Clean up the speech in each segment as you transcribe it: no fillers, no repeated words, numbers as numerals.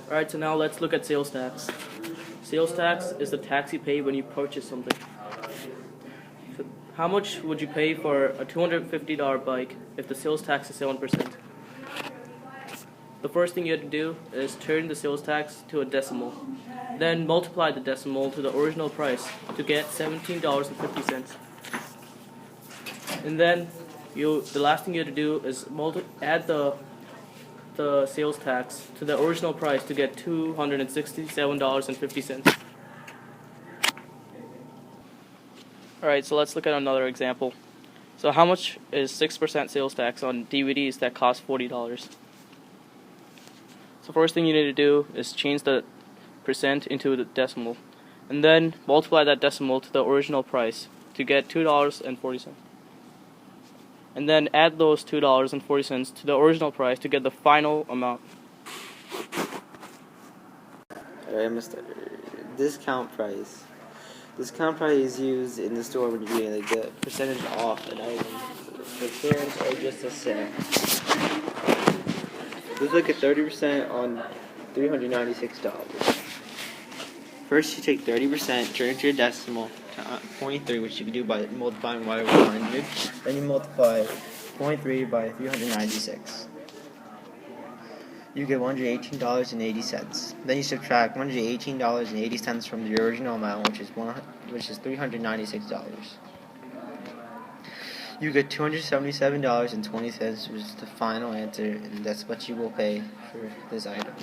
Alright, so now let's look at sales tax. Sales tax is the tax you pay when you purchase something. So how much would you pay for a $250 bike if the sales tax is 7%? The first thing you have to do is turn the sales tax to a decimal. Then multiply the decimal to the original price to get $17.50. And then the last thing you have to do is add the sales tax to the original price to get $267.50. Alright, so let's look at another example. So how much is 6% sales tax on DVDs that cost $40? So first thing you need to do is change the percent into the decimal, and then multiply that decimal to the original price to get $2.40. And then add those $2.40 to the original price to get the final amount. Alright, Mr. Discount price. Discount price is used in the store when you're getting like the percentage off an item for clearance or just a sale. There's like a 30% on $396. First, you take 30%, turn it to your decimal to 0.3, which you can do by multiplying by 100. Then you multiply 0.3 by 396. You get $118.80. Then you subtract $118.80 from the original amount, which is $396. You get $277.20, which is the final answer, and that's what you will pay for this item.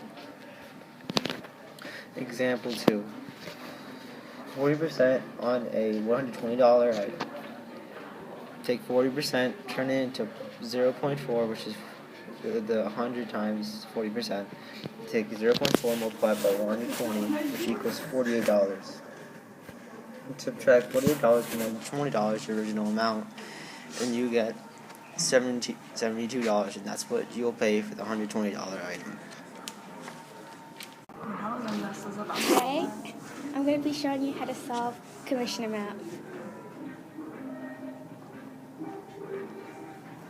Example 2. 40% on a $120 item. Take 40%, turn it into 0.4, which is the 100 times 40%. Take 0.4, multiply by 120, which equals $48. Subtract $48 from the $20, the original amount, and you get $72, and that's what you'll pay for the $120 item. Today, I'm going to be showing you how to solve commission amount.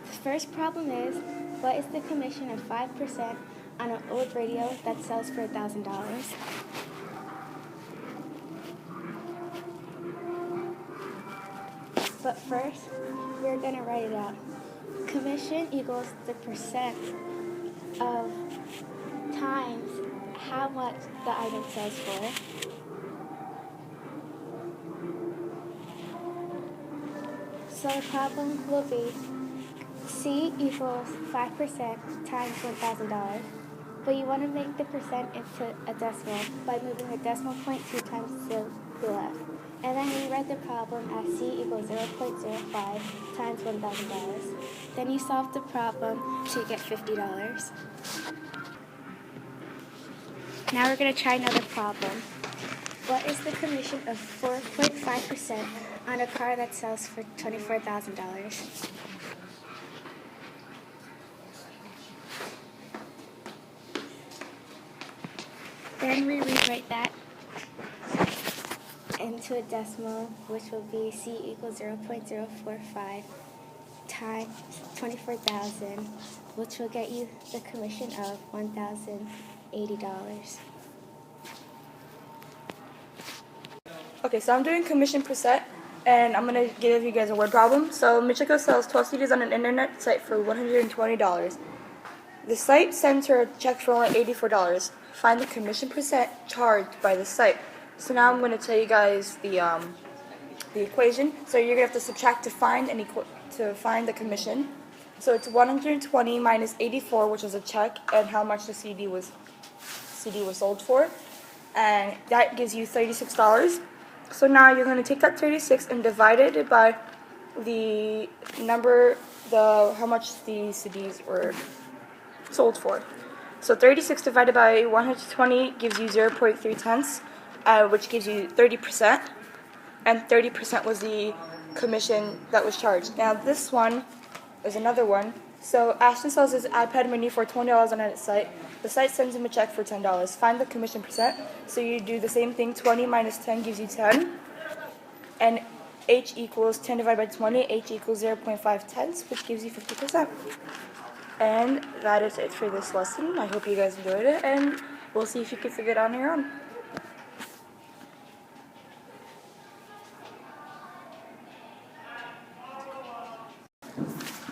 The first problem is, what is the commission of 5% on an old radio that sells for $1,000? But first, we're going to write it out. Commission equals the percent of times how much the item sells for. So the problem will be C equals 5% times $1,000. But you want to make the percent into a decimal by moving the decimal point 2 times to the left. And then you write the problem as C equals 0.05 times $1,000. Then you solve the problem to get $50. Now we're going to try another problem. What is the commission of 4.5% on a car that sells for $24,000? Then we rewrite that into a decimal, which will be C equals 0.045 times 24,000, which will get you the commission of $1,080. Okay, so I'm doing commission percent, and I'm going to give you guys a word problem. So Michiko sells 12 CDs on an internet site for $120. The site sends her a check for only $84. Find the commission percent charged by the site. So now I'm going to tell you guys the equation. So you're going to have to subtract to find the commission. So it's 120 minus 84, which is a check, and how much the CD was sold for, and that gives you $36. So now you're going to take that 36 and divide it by the how much the CDs were sold for. So 36 divided by 120 gives you 0.3 tenths, which gives you 30%, and 30% was the commission that was charged. Now this one is another one. So Ashton sells his iPad mini for $20 on its site. The site sends him a check for $10. Find the commission percent. So you do the same thing. 20 minus 10 gives you 10. And H equals 10 divided by 20. H equals 0.5 tenths, which gives you 50%. And that is it for this lesson. I hope you guys enjoyed it. And we'll see if you can figure it out on your own.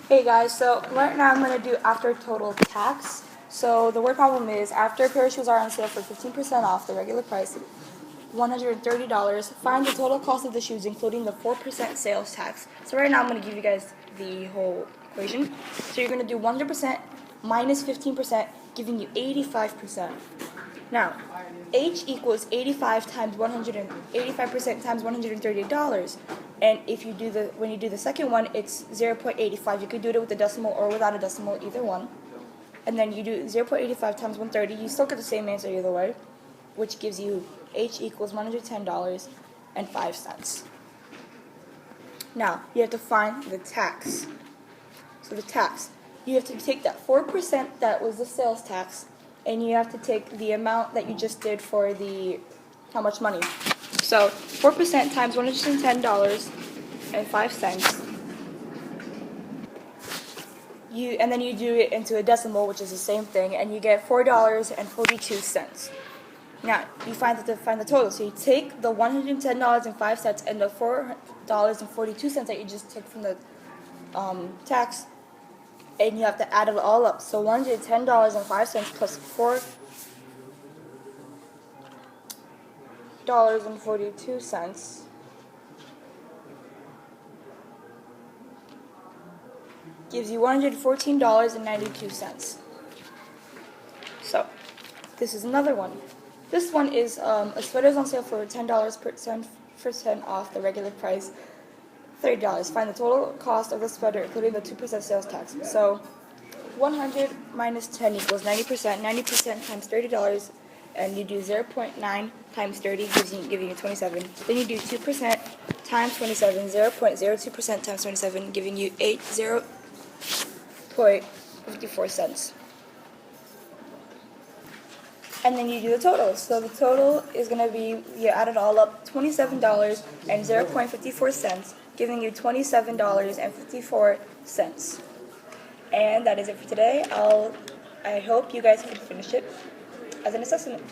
Hey guys, so right now I'm going to do after total tax. So the word problem is, after a pair of shoes are on sale for 15% off the regular price, $130, find the total cost of the shoes including the 4% sales tax. So right now I'm going to give you guys the whole equation. So you're going to do 100% minus 15%, giving you 85%. Now, H equals 85 times 85% times $130. And if you do when you do the second one, it's 0.85. You could do it with a decimal or without a decimal, either one. And then you do 0.85 times 130. You still get the same answer either way, which gives you H equals $110.05. Now, you have to find the tax. So the tax, you have to take that 4% that was the sales tax, and you have to take the amount that you just did for the, how much money. So 4% times $110.05. And then you do it into a decimal, which is the same thing, and you get $4.42. Now you find the total. So you take the $110.05 and the $4.42 that you just took from the tax, and you have to add it all up. So $110.05 plus $4.42 gives you $114.92. So this is another one. This one is a sweater is on sale for $10% off the regular price, $30. Find the total cost of the sweater, including the 2% sales tax. So 100 minus 10 equals 90%. 90% times $30, and you do 0.9 times 30, giving you 27. Then you do 2% times 27, 0.02% times 27, giving you 0.54 cents. And then you do the total. So the total is going to be, you add it all up, $27 and 0.54 cents, giving you $27.54. And that is it for today. I hope you guys can finish it as an assessment.